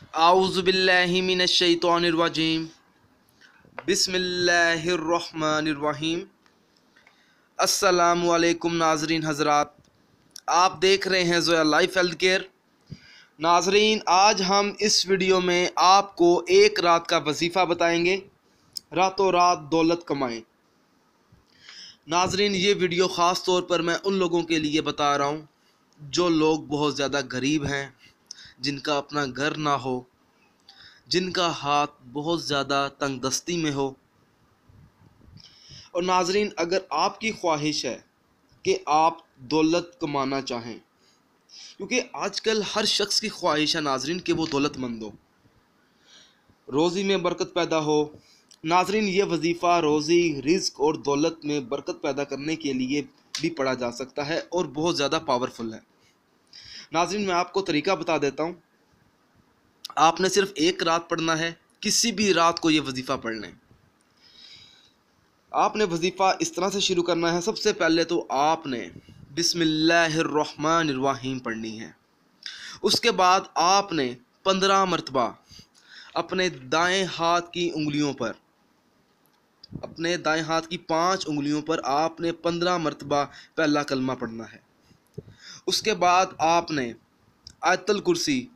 आऊज़ुबिल्लाहि मिनश्शैतानिर्रजीम बिस्मिल्लाहिर्रहमानिर्रहीम। अस्सलामु अलैकुम नाज़रीन हज़रात, आप देख रहे हैं ज़ोया लाइफ हेल्थ केयर। नाज़रीन, आज हम इस वीडियो में आपको एक रात का वजीफ़ा बताएंगे, रातों रात दौलत कमाएं। नाज़रीन, ये वीडियो ख़ास तौर पर मैं उन लोगों के लिए बता रहा हूँ जो लोग बहुत ज़्यादा गरीब हैं, जिनका अपना घर ना हो, जिनका हाथ बहुत ज़्यादा तंगदस्ती में हो। और नाज़रीन, अगर आपकी ख्वाहिश है कि आप दौलत कमाना चाहें, क्योंकि आजकल हर शख्स की ख्वाहिश है नाज़रीन कि वो दौलतमंद हो, रोज़ी में बरकत पैदा हो। नाज़रीन, ये वजीफ़ा रोज़ी, रिज़्क और दौलत में बरकत पैदा करने के लिए भी पढ़ा जा सकता है और बहुत ज़्यादा पावरफुल है। नाज़रीन, मैं आपको तरीका बता देता हूँ। आपने सिर्फ एक रात पढ़ना है, किसी भी रात को ये वजीफ़ा पढ़ लें। आपने वजीफ़ा इस तरह से शुरू करना है। सबसे पहले तो आपने बिस्मिल्लाहिर्रहमानिर्रहीम पढ़नी है। उसके बाद आपने 15 मरतबा अपने दाएं हाथ की उंगलियों पर, अपने दाएं हाथ की 5 उंगलियों पर आपने 15 मरतबा पहला कलमा पढ़ना है। उसके बाद आपने आयतुल कुर्सी,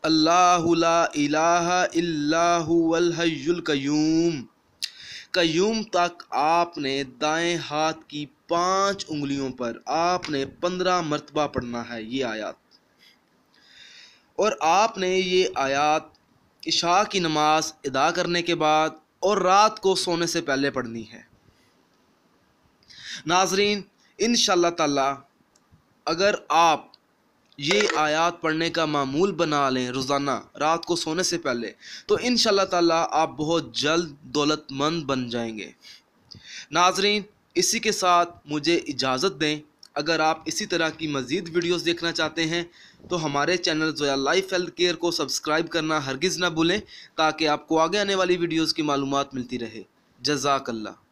अल्लाहु ला इलाहा इल्ला हुवल हय्युल कय्यूम तक आपने दाएं हाथ की 5 उंगलियों पर आपने 15 मरतबा पढ़ना है ये आयत। और आपने ये आयत इशा की नमाज अदा करने के बाद और रात को सोने से पहले पढ़नी है। नाज़रीन, इंशाअल्लाह ताला अगर आप ये आयत पढ़ने का मामूल बना लें रोज़ाना रात को सोने से पहले, तो इंशाअल्लाह ताला आप बहुत जल्द दौलतमंद बन जाएंगे। नाज़रीन, इसी के साथ मुझे इजाज़त दें। अगर आप इसी तरह की मज़ीद वीडियोस देखना चाहते हैं तो हमारे channel Zoya life health care को सब्सक्राइब करना हरगिज़ ना भूलें, ताकि आपको आगे आने वाली वीडियोस की मालूमात मिलती रहे। जज़ाकल्लाह।